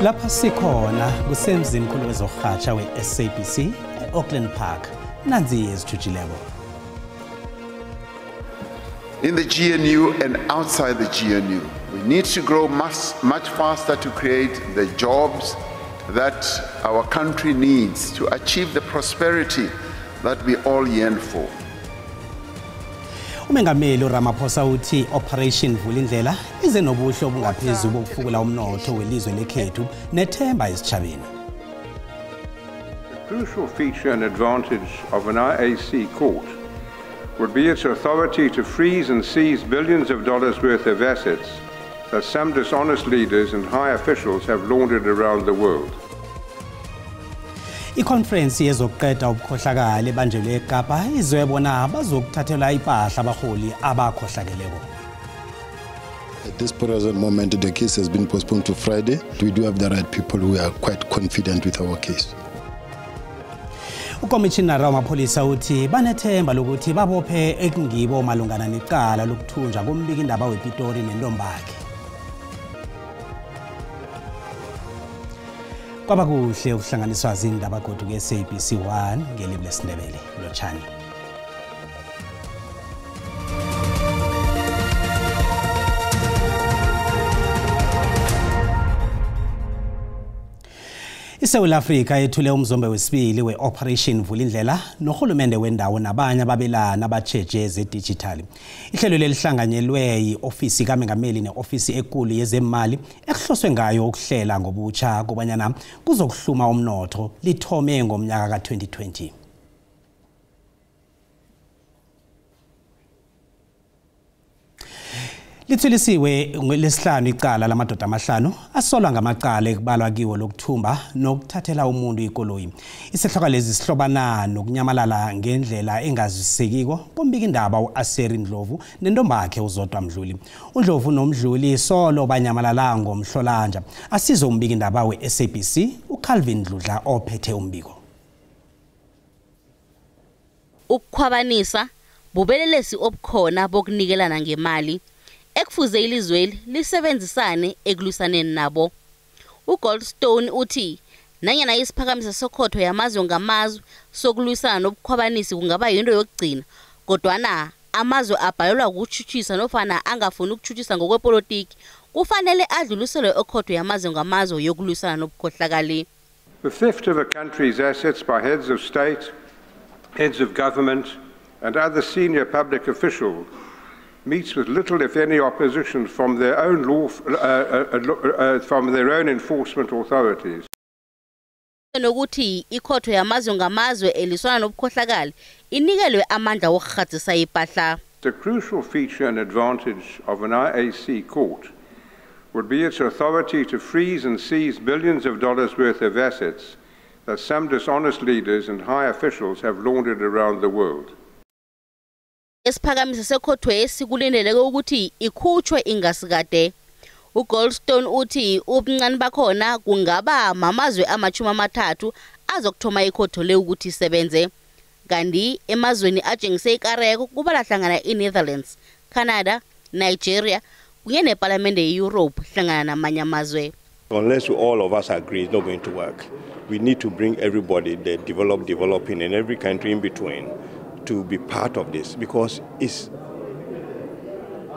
Lapha sikhona kusemzini mkhulu wezokuhatsha we-SABC e-Auckland Park. Nanzi ezithujileko. In the GNU and outside the GNU, we need to grow much faster to create the jobs that our country needs to achieve the prosperity that we all yearn for. Umengameli Ramaphosa uthi Operation Vulindlela ize nobuhle obungaphezulu bokufukula umnotho welizwe lekhethu nethemba esichabeni. The crucial feature and advantage of an IAC court would be its authority to freeze and seize billions of dollars worth of assets that some dishonest leaders and high officials have laundered around the world. I-conference yezokuqeda ubukhohlakali ebanjelwe eKapa izwebona bazokuthathela impahla abaholi abakhohlakeleko. At this present moment, the case has been postponed to Friday. We do have the right people who are quite confident with our case. Ukomishinara wamapholisa uthi banethemba lokuthi babophe ekungibo malungana necala lokuthunja kombiki indaba wePitori nentombakhe. Kwaba kuhle ukuhlanganiswa zindaba kodwa ke-SABC 1 ngelimi lesindebele lochani. ISouth Africa ethule umzombe wesibili we-Operation Vulindlela nohulumende wendawo nabanye ababelana abatsheje ze-digital. Ihlelo lelihlanganyelwe yi-ofisi kaMengameli ne-ofisi enkulu yezemali ekuhloswe ngayo ukuhlela ngobutsha kobanyana kuzokuhluma umnotho lithome ngomnyaka ka-2020. Lithelisiwe ngelesihlanu icala lamadoda amahlanu asolwa ngamacala ekubalwa kiwo lokuthumba nokuthathela umuntu ikoloyi. Isehloko lezi sihlobana nokunyamalala ngendlela engazwisekiko kombiki indaba uAseri Ndlovu nentombakhe uZodwa Mdluli. uNdlovu noMdluli solo banyamalala ngomhlolanja. Asizo umbiki indaba we-SABC uCalvin Dludla ophethe umbiko. Ukukhwabanisa bubelelesi obukhona bokunikelana ngemali ekufuze ilizweli lisebenzisane ekulusaneni nabo. uGoldstone uthi nanyana isiphakamiso sokhotho yamazwe ngamazwe sokulwisana nobukhwabanisi kungaba yinto yokugcina, kodwana amazwe abhalelwa ukuchuchisa nofana angafuni ukuchuchisa ngokwepolitiki kufanele adluliselwe ekhotho yamazwe ngamazwe yokulwisana nobukhohlakali. The theft of a country's assets by heads of state, heads of government and other senior public officials meets with little, if any, opposition from their own from their own enforcement authorities. Nokuthi ikhotho yamazwe ngamazwe eliswana nobukhohlakali inikelwe amandla wokukhadzisa impahla. The crucial feature and advantage of an IAC court would be its authority to freeze and seize billions of dollars worth of assets that some dishonest leaders and high officials have laundered around the world. Esiphakamiso sekhotho esikulindeleke ukuthi ikhutshwe ingasikade. uGoldstone uthi ubuncane bakhona kungaba mamazwe ama-30 azokuthoma ikhotho le ukuthi isebenze. Kanti emazweni atshengise ikareko kubala hlangana iNetherlands, Canada, Nigeria kunye neParliamente yeEurope hlangana namanye amazwe. Unless all of us agree, it's not going to work. We need to bring everybody, the developing, and every country in between to be part of this, because it's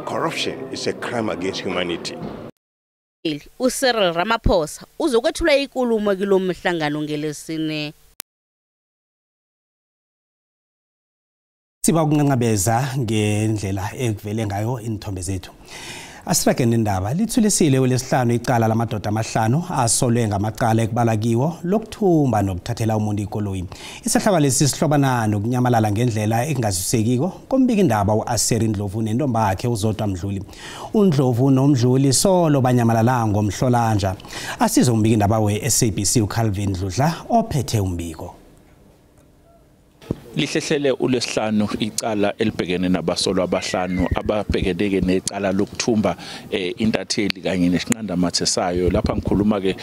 corruption is a crime against humanity. uCyril Ramaphosa uzokwethula ikulumo kilomhlangano ngelesine. Siba kunqabeza ngendlela ekuvele ngayo inithombe zethu. Asirage nendaba lithulisile welesihlanu icala lamadoda amahlanu asolwe ngamacala ekubala kiwo lokuthumba nokuthathela umuntu ikoloyi. Isehloko lesi sihlobana nokunyamalala ngendlela engazwisekiko kombiki indaba uAseri Ndlovu nentombakhe uZodwa Mdluli. uNdlovu noMdluli solo banyamalala ngomhlolanja. Asizo umbiki indaba we-SABC uCalvin Dludla ophethe umbiko. Lihlehlele uLwesihlanu icala elibhekene nabasolwa abahlanu ababhekeneke necala lokuthumba intatheli kanye nesinqandamathe sayo. Lapha ngikhuluma ke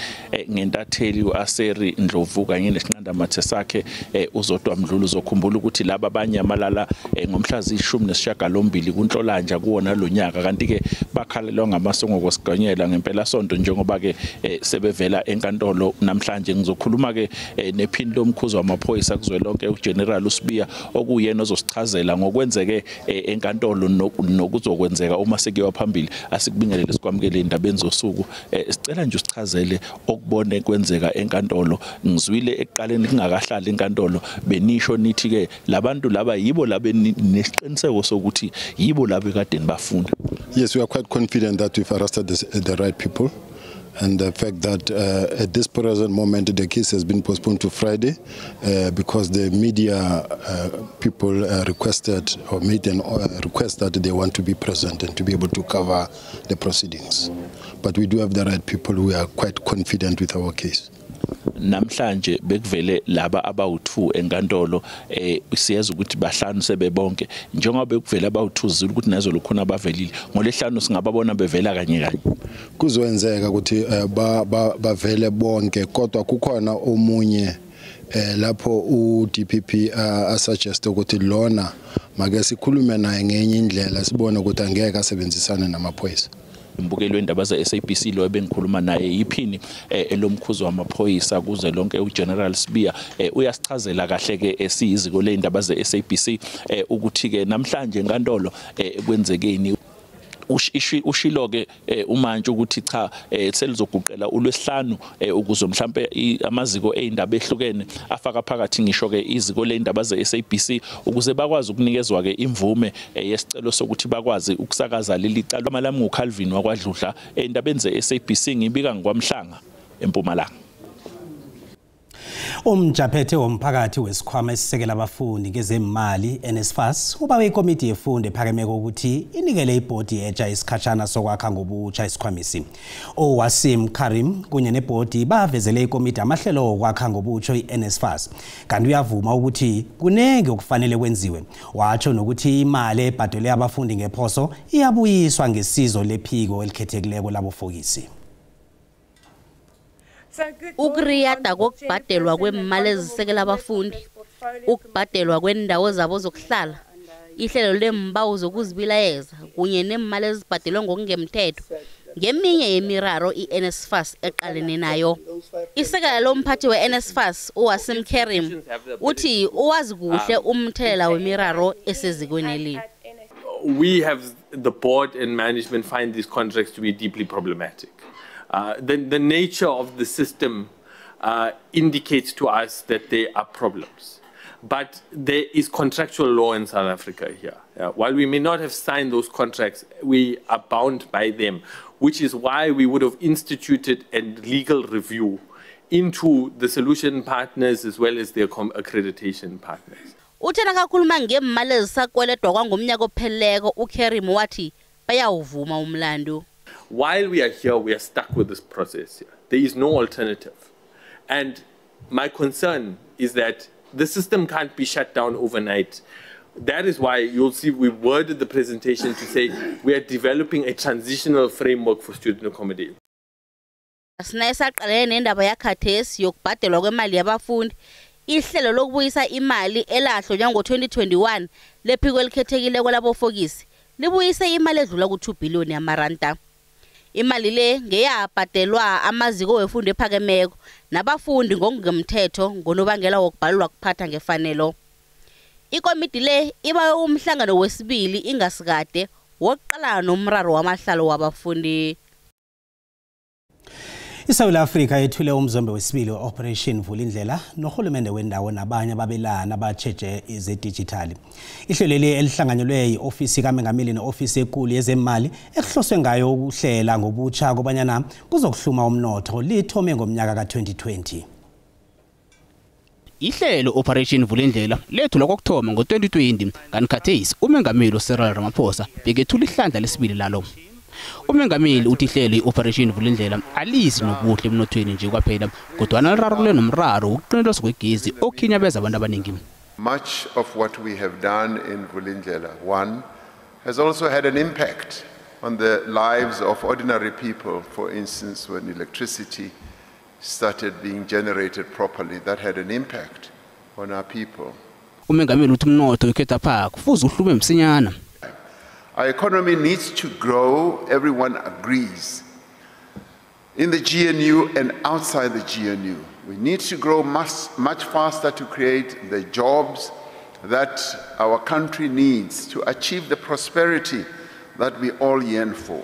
ngentatheli uAseri Ndlovu kanye nesinqandamathe sakhe uZodwa Mdlulu. Uzokhumbula ukuthi laba abanyamalala ngomhla zi-18 kuNhlolanja kuwona lonyaka, kanti ke bakhalelwa ngamasongo kwesiganyela ngempela sonto njengoba ke sebevela enkantolo namhlanje. Ngizokhuluma ke nephini lomkhuzi wamaphoyisa kuzwelonke uGeneral Biya okuyena ozosichazela ngokwenzeke enkantolo nokuzokwenzeka uma sekuyiwa phambili. Asikubingelele sikwamukele indaba enzosuku. Sicela nje usichazele okubone kwenzeka enkantolo. Ngizwile ekuqaleni kungakahlali enkantolo benisho nithi ke labantu laba yibo labe nesiqiniseko sokuthi yibo labe kade nibafunda. Yes, we are quite confident that we've arrested the right people. And the fact that at this present moment the case has been postponed to Friday because the media people requested or made a request that they want to be present and to be able to cover the proceedings. But we do have the right people. We are quite confident with our case. Namhlanje bekuvele laba abawu2 enkantolo siyeza ukuthi bahlanu sebebonke njengoba bekuvele abawu2 zulu ukuthi nazo lokhona abavelile ngolehlanu singababona bevela kanye kanye. Kuzowenzeka ukuthi bavele bonke kodwa kukhona omunye lapho uDPP asuggest ukuthi lona make sikhulume naye ngenye indlela sibone ukuthi angeke asebenzisane namaphoyisa. Mbukelo wendaba ze-SABC lo ebengikhuluma naye yiphini elomkhuzi wamaphoyisa kuze lonke uGeneral Sibiya uyasichazela kahle ke esiyiziko leindaba ze-SABC ukuthi ke namhlanje enkantolo kwenzekeni ushilo ke umanje ukuthi cha selizoguqela uLwesihlanu ukuze mhlambe amaziko eindaba ehlukene afaka phakathi ngisho ke iziko leindaba ze-SABC ukuze bakwazi ukunikezwa ke imvume yesicelo sokuthi bakwazi ukusakaza leli cala. Amalami nguCalvin wakwaDludla endabeni ze-SABC ngibika ngwamhlanga eMpumalanga. Umjaphethe womphakathi wesikhwama esisekela abafundi ngezemali NSFAS ubawe ikomiti yefundo ephakemeko ukuthi inikele ibhodi etsha isikhashana sokwakha ngobutsha isikhwamisi. Owasim Karim kunye nebhodi bavezele ikomiti amahlelo okwakha ngobutsha iNSFAS kanti uyavuma ukuthi kunenge okufanele kwenziwe. Watsho nokuthi imali ebhadelwe abafundi ngephoso iyabuyiswa ngesizo lephiko elikhethekileko labofokisi. Ukuriyada kokubhadelwa kwemali ezisekela abafundi, ukubhadelwa kwendawo zabo zokuhlala, ihlelo lembawu zokuzibilayeza kunye nemali ezibhadelwe ngokungemthetho ngeminye yemiraro iNSFAS eqalene nayo. Isekela lomphathi weNSFAS uWasim Karim uthi uwazi kuhle umthelela wemiraro esezikweni eli. We have the board and management find these contracts to be deeply problematic. The nature of the system indicates to us that there are problems. But there is contractual law in South Africa here. While we may not have signed those contracts, we are bound by them, which is why we would have instituted a legal review into the solution partners as well as their accreditation partners. Uthena kakhuluma ngemali ezisakweledwa kwangomnyaka opheleleko uKarim wathi bayawuvuma umlando. While we are here, we are stuck with this process here. There is no alternative. And my concern is that the system can't be shut down overnight. That is why you'll see we worded the presentation to say we are developing a transitional framework for student accommodation. Sinayisaqalene nendaba yakhathesi yokubhadelwa kwemali yabafundi. Ihlelo lokubuyisa imali elahlwa njengo-2021 lephiko elikhethekileko labofokisi libuyise imali edlula ku2 billion yamaranda. Imali le ngeyabhadelwa amaziko wefundo ephakemeko nabafundi ngokungemthetho ngonobangela wokubhalwa kuphatha ngefanelo. Ikomiti le ibawe umhlangano wesibili ingasikade wokuqala nomraro wamahlalo wabafundi. ISouth Africa yethule umzombe wesibili Operation Vulindlela nohulumende wendawo nabanye ababelana abatsheje ezedigital. Ihlelo leli elihlanganyelwe iofisi kaMengameli neofisi enkulu yezemali ekuhloswe ngayo ukuhlela ngobutsha kobanyana kuzokuhluma umnotho lithome ngomnyaka ka2020. Ihlelo Operation Vulindlela lethulwa kokuthoma ngo2020 kanti khathesi uMengameli uCyril Ramaphosa bekethula ihlandla lesibili lalo. Umengameli uthi ihlelo iOperation Vulindlela alisi nobuhle emnothweni nje kwaphela kodwa nalirarule nomraro ukuqinelwa kwegezi okhinyabeza abantu abaningi. Much of what we have done in Vulindlela, one, has also had an impact on the lives of ordinary people. For instance, when electricity started being generated properly, that had an impact on our people. Our economy needs to grow, everyone agrees, in the GNU and outside the GNU. We need to grow much faster to create the jobs that our country needs to achieve the prosperity that we all yearn for.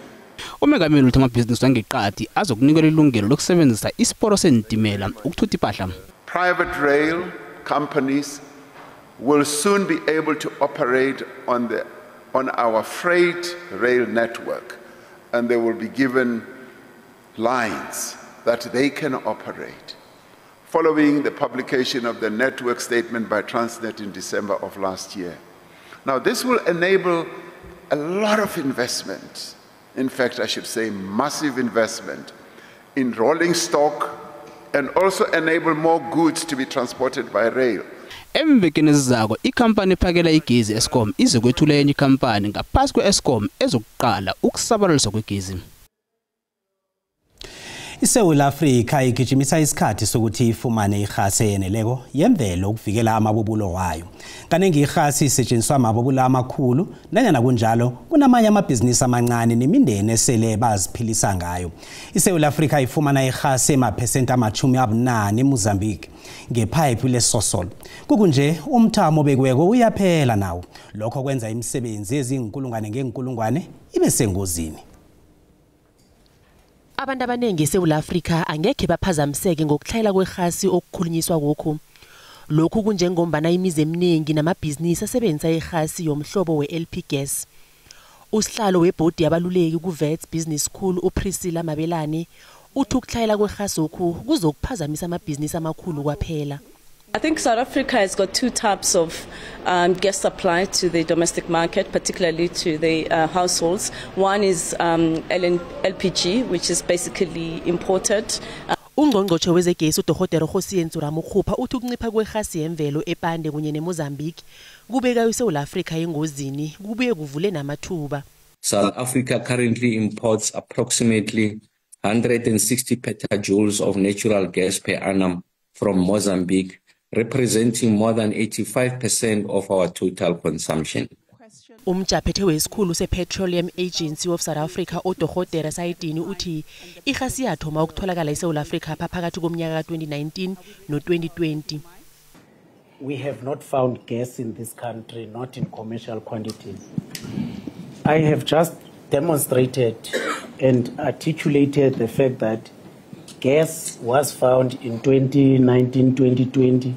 Umengameli uthi amabhizinisi wangeqadi azokunikela ilungelo lokusebenzisa isiporo sentimela ukuthutha impahla. Private rail companies will soon be able to operate on our freight rail network, and they will be given lines that they can operate. Following the publication of the network statement by Transnet in December of last year. Now, this will enable a lot of investment. In fact, I should say massive investment in rolling stock and also enable more goods to be transported by rail. Emvekeni ezizako ikhampani ephakela igezi Eskom izokwethula enye ikhampani ngaphasi kweEskom ezokuqala ukusabalaliswa kwegezi. ISouth Africa igijimisa isikhathi sokuthi ifumane igasi eyeneleko yemvelo ukuvikela amabubulo wayo. Kanengi igasi isetshenziswa amabubulo amakhulu nanyana kunjalo kunamanye amabhizinisi amancane nemindeni esele baziphilisa ngayo. ISouth Africa ifumana igasi emaphesenti ama-40 eMozambique ngepipe leSosol. Kukunje umthamo bekweko uyaphela nawo. Lokho kwenza imisebenzi ezinkulungwane ngenkulungwane ibe sengozini. Abantu abanengi eSouth Africa angekhe baphazamiseke ngokuhlayela kwegasi okukhulunyiswa kokho. Lokhu kunjengombana imizi eminingi namabhizinisi asebenzisa igasi yomhlobo we-LP gas. Usihlalo webhodi yabaluleki ku-Wits Business School uPriscilla Mabelane uthi ukuhlayela kwegasi okhu kuzokuphazamisa amabhizinisi amakhulu kwaphela. I think South Africa has got two types of gas supply to the domestic market, particularly to the households. One is LPG, which is basically imported. Ungqongqotjhe wezegesi uDokotela Rhosiyentsho Ramokgopa uthi ukuncipha kwegasi yemvelo ePande kunye neMozambique kubeka iSouth Africa engozini kubuye kuvule namathuba. South Africa currently imports approximately 160 petajoules of natural gas per annum from Mozambique, representing more than 85% of our total consumption. Umjaphethe wesikhulu sePetroleum Agency of South Africa uDokotela Sayidini uthi igasi yathoma ukutholakala eSouth Africa phakathi komnyaka ka2019 no2020. We have not found gas in this country, not in commercial quantities. I have just demonstrated and articulated the fact that gas was found in 2019-2020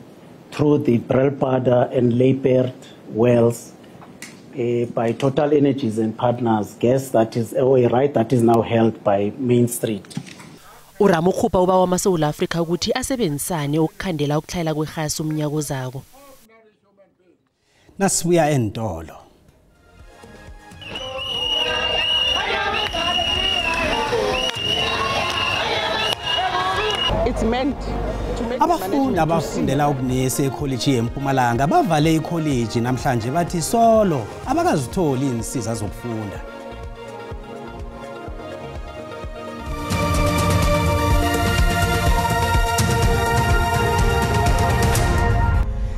through the Brelpada and Leipert wells by Total Energies and Partners, gas that is a right that is now held by Main Street. Uramokgopa uba wamaSouth Africa ukuthi asebenzisane ukukhandela ukuhlayela kwegasi umnyaka ozako. Nasibuya entolo. It's meant to make abafundi abafundela ubunesi eCollege eMpumalanga bavale iCollege namhlanje bathi solo abakazitholi insiza zokufunda.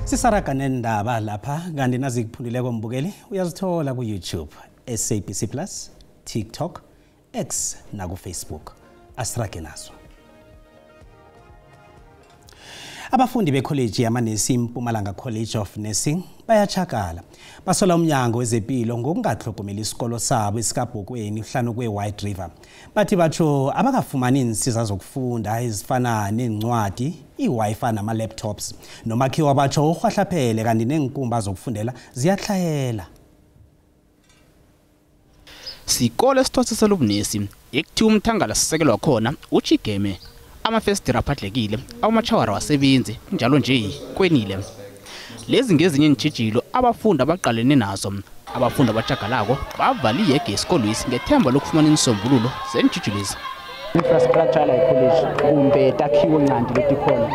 Sisaraga nendaba lapha kanti nazikuphundileko mbukeli uyazithola ku YouTube, SABC Plus, TikTok, X na ku Facebook. Asirage nazo. Abafundi beCollege yamanesi iMpumalanga College of Nursing bayachakala. Basola umnyango wezempilo ngokungahlogomela isikolo sabo esikabhokweni hlanu kweWhite River. Bathi batsho abakafumani insiza zokufunda ezifana nencwadi, iWi-Fi nama laptops. Nomakhiwa batsho ukhwahlaphele kanti nenkumba zokufundela ziyahlayela. Sikole sithosisela ubunesi ekuthi umthangala sisekelwa khona uchigeme amafestira aphatlekile awamachawara wasebenzi njalo nje kwenile. Lezi ngezinye intshijilo abafundi abaqalene nazo. Abafundi abachagalako bavali yege esikolweni ngethemba lokufumana insombululo zentshijilezi. infrastructure like college kumbe takhiwo ncandi letikhona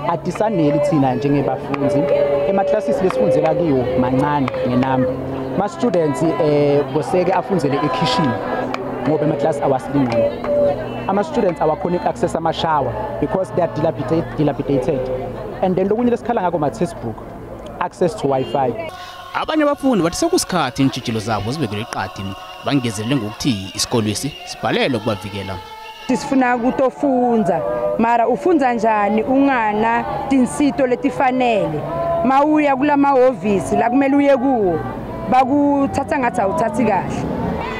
atisaneli thina njengebafundi ema-classes lesifundzela kiwo mancane ngenamba ma-students koseke afundzele ekhishini ngoba ema-class awasilingani ama-students awakhona uku-access ama-shower because they are dilapidated and then lokunye lesikhala ngako ma-textbook access to Wi-Fi. Abanye abafundi bathi sekusikhathi intshijilo zabo zibekele iqadi bangezelele ngokuthi isikolwesi sibhalelwe ukubavikela. Sifuna kutofunza mara ufunza njani ungana tinsito letifanele mawuya kulamahhovisi la kumele uye kuwo bakuthatha ngathi awuthathi kahle.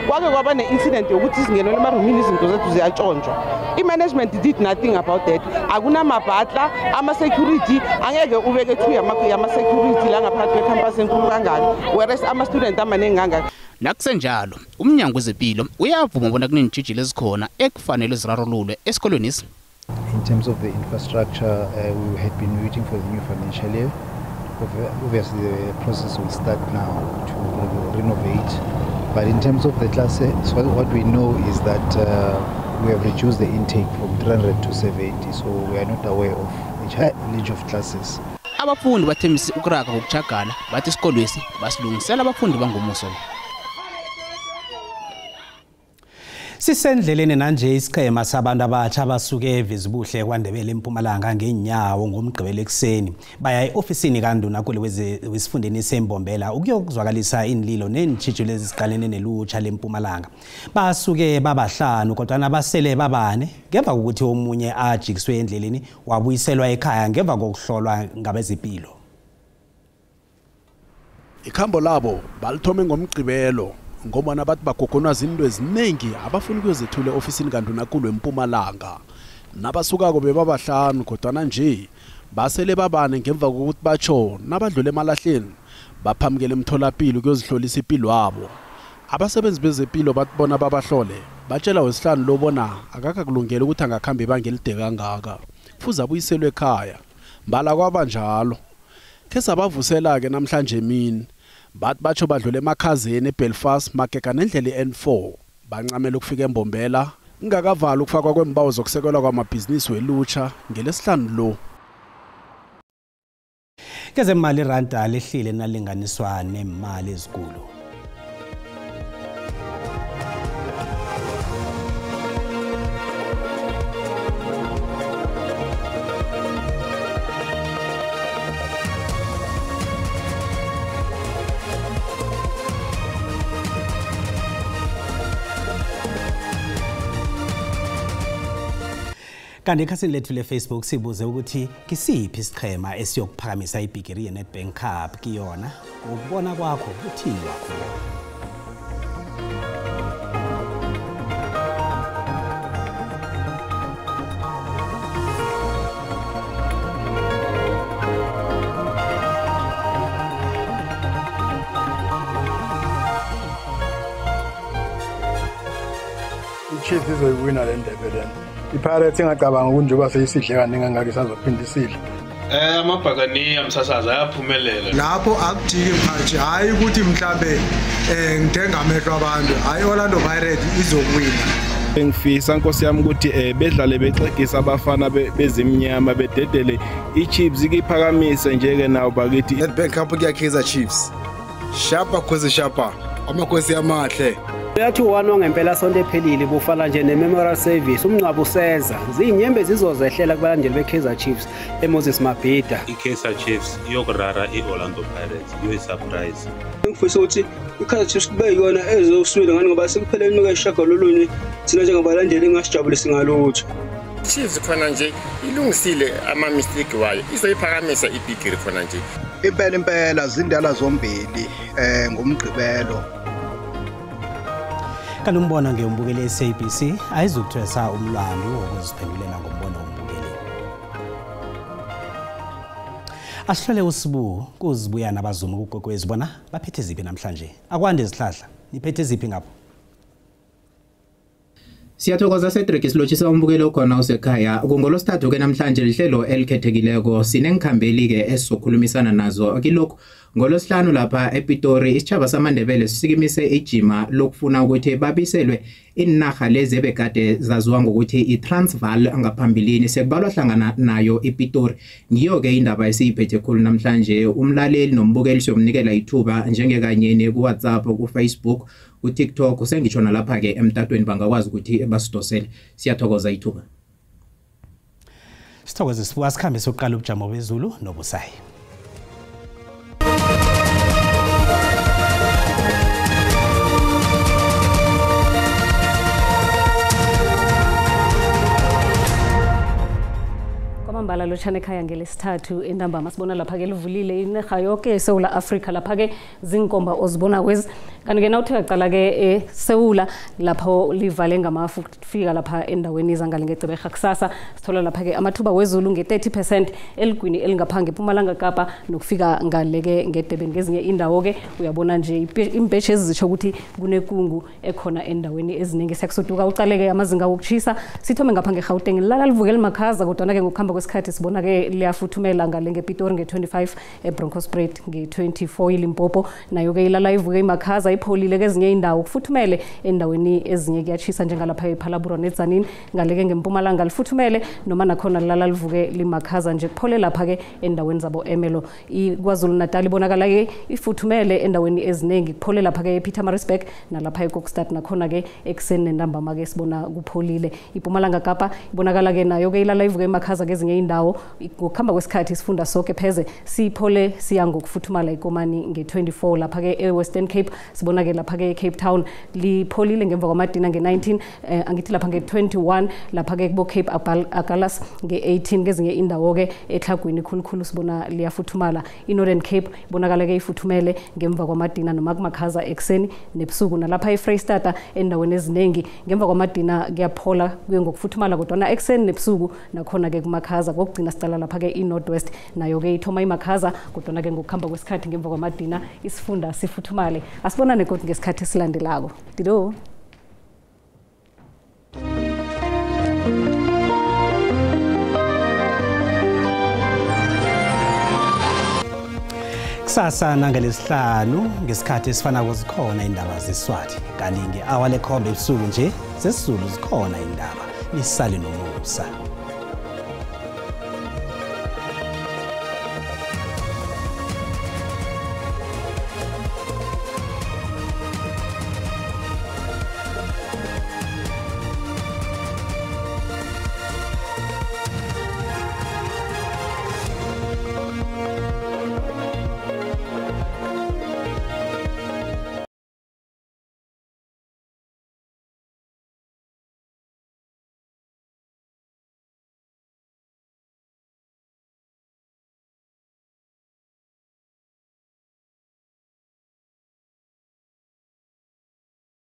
Kwake kwaba ne-incident yokuthi singenele emarumini izinto zethu ziyatshontshwa. I-management did nothing about that. Akunamabhatla, ama-security angeke ubeke thu yama-security la ngaphakathi kwe-campus enkulu kangaka whereas ama-student amaningi kangaka. Nakusenjalo umnyango wezempilo uyavuma bona kunentshijilo ezikhona ekufanele zirarululwe esikolweni isi. In terms of the infrastructure, we had been waiting for the new financial year. Obviously, the process will start now to renovate. But in terms of the classes, what we know is that we have reduced the intake from 300 to 70, so we are not aware of the challenge of classes. Abafundi bathembise ukuraga kokuchagala bathi isikolwesi basilungisela abafundi bangomuso. Sisendleleni nanje isiqhema sabantu abatsha basuke eVizibuhle kwaNdebele eMpumalanga ngenyawo ngomgqibelo ekseni baya eofisini kaNduna kule wesifundeni seMbombela ukuyokuzwakalisa inlilo nentshijilo eziqalene nelutsha leMpumalanga. Basuke babahlanu kodwa nabasele babane ngemva kokuthi omunye ajikiswe endleleni wabuyiselwa ekhaya ngemva kokuhlolwa ngabezempilo. Ikhambo labo balithome ngomgqibelo ngoba nabantu bagogonwa izinto eziningi abafuna ukuyozethula eofisini kaNduna kulo eMpumalanga nabasukako bebabahlanu kodwa nje basele babane ngemva kokuthi batsho nabadlule emalahleni baphamukele emtholapilo ukuyozihlolisa impilo yabo. Abasebenzi bezempilo batibona babahlole batshela wesihlanu lobona akakakulungela ukuthi angakhamba ibanga elide kangaka kufuze abuyiselwe ekhaya mbala kwabanjalo ke sabavusela ke namhlanje emini bathi batsho badlule emakhazeni eBelfast Magega nendlela iN4 bancamela ukufika eMbombela ingakavala ukufakwa kwembawo zokusekelwa kwamabhizinisi welutsha ngelesihlanu lo. Kezemali iranda lehlile nalinganiswa nemali ezikulu. Kanti ekhasini lethu le-Facebook sibuze ukuthi kisiphi isiqhema esiyokuphakamisa ibhigiri ye-Nedbank Cup kiyona ukubona kwakho uthini wakho. I-Chiefs izoyiwina le ndebe lena. iPirates engacabanga ukuthi njengoba seyisidle kaningi angeke isazophinda isidle. Amabhakani amsasaza ayaphumelela. Lapho akujiki manje hayi ukuthi mhlambe ngithenga amehlo abantu hayi Orlando Pirates izokuwina. Ngifisa Nkosi yami ukuthi bedlale bexegisa abafana bezimnyama bededele iChiefs ikiphakamise njeke nawo bakithi Nedbank Cup kuyakhiza Chiefs. Shapa kwezi shapa amakhosi amahle. Yathi uwano ngempela sonto ephelile bufala nje ne-memorial service umncwabo useza zinyembe zizozehlela kubalandeli beKaizer Chiefs eMoses Mabhida. iKaizer Chiefs iyokurara iOrlando Pirates iyoyisurprise. Ngifisa ukuthi iKaizer Chiefs kube yona ezoswina ngani ngoba sekupheleni kweshagalolunye thina njengabalandeli engasijabulisi ngalutho. Chiefs khona nje ilungisile ama-mistake wayo izoyiphakamisa ibhigiri khona nje. Impela zindala zombili ngomgqibelo. Kanti umbono ngeyombukeli SABC ayizukuthwesa umlando wokuziphendulela ngombono wombukeli. Asihlole usibu kuzibuya nabazuma ukugogwezi bona baphethe ziphi namhlanje. Akwande izihlahla niphethe ziphi ngapho. Siyathokoza Cedric isilochisa umbukelo khona usekhaya kungolosithathu ke namhlanje lihlelo elikhethekileko sinengikhambeli ke esizokhulumisana nazo kilokho ngolosihlanu lapha ePitori isitshaba samandebele sisikimise ijima lokufuna ukuthi babiselwe inaga lezi ebekade zaziwa ngokuthi iTransvaal ngaphambilini sekubalwa hlangana nayo ePitori. Ngiyo ke indaba esiyiphethe khulu namhlanje. Umlaleli nombukeli siyomnikela ithuba njengekanyeni ku WhatsApp, ku Facebook, ku TikTok, usengitsho nalapha ke emtatweni bangakwazi ukuthi basidosele. Siyathokoza ithuba. Sithokoze sibuka sikhambe sokuqala ubujamo bezulu nobusayi. Kwamambala lochane ekhaya ngelesithathu entambama sibona lapha ke livulile inerha yonke eSouth Africa lapha ke zinkomba ozibona kwezi kanti ke nawuthe yaqala ke eSouth lapho livale ngamafu kufika lapha endaweni izangale ngecebega kusasa sithola lapha ke amathuba wezulu nge30% eligwini elingaphange eMpumalanga Kapa nokufika ngale ke ngedebeni ngezinye indawo ke uyabona nje impeshe ezisho ukuthi kunekungu ekhona endaweni eziningi sekusuduka ucaleke amazinga wokuchisa sithome ngapha ngeGauteng lala livukela emakhaza kodwa ke ngokuhamba kwesikhathi sibona ke liyafuthumela ngale ngePitori nge25 eBronkhortspruit nge24 iLimpopo nayo ke ilala ivuke emakhaza ipholile kezinye indawo kufuthumele endaweni ezinye kuyachisa njengalapha ePhalaburo neTzaneen ngale ke ngeMpumalanga lifuthumele noma nakhona lala livuke limakhaza nje kuphole lapha ke endaweni zabo Emelo iKwaZulu Natal ibonakala ke ifuthumele endaweni eziningi kuphole lapha ke ePietermaritzburg nalapha eKokstad nakhona ke ekseni nentambama ke sibona kupholile iMpumalanga Kapa ibonakala ke nayo ke ilala ivuke emakhaza kezinye indawo ngokuhamba kwesikhathi sifunda sonke pheze siphole siya ngokufuthumala iKomani nge24 lapha ke eWestern Cape sibona ke lapha ke eCape Town lipholile ngemva kwamadina nge19 angithi lapha nge21 lapha ke kubo Cape Agulhas nge18 kezinye indawo ke eTlagwini khulukhulu sibona liyafuthumala iNorthern Cape ibonakala ke ifuthumele ngemva kwamadina noma kumakhaza ekseni nebusuku nalapha eFreystata endaweni eziningi ngemva kwamadina kuyaphola kuye ngokufuthumala kodwa na ekseni nebusuku nakhona ke kumakhaza kokugcina sicala lapha ke iNorthwest nayo ke ithoma imakhaza kodwa ke ngokuhamba kwesikhathi ngemva kwamadina isifunda sifuthumale asibonane kodwa ngesikhathi esilandelako dido Kusasa nangelesihlanu ngesikhathi esifana kuzikhona indaba zeSwati kanti ngehour lekhombe ebusuku nje sesizulu zikhona indaba nisale nomusa.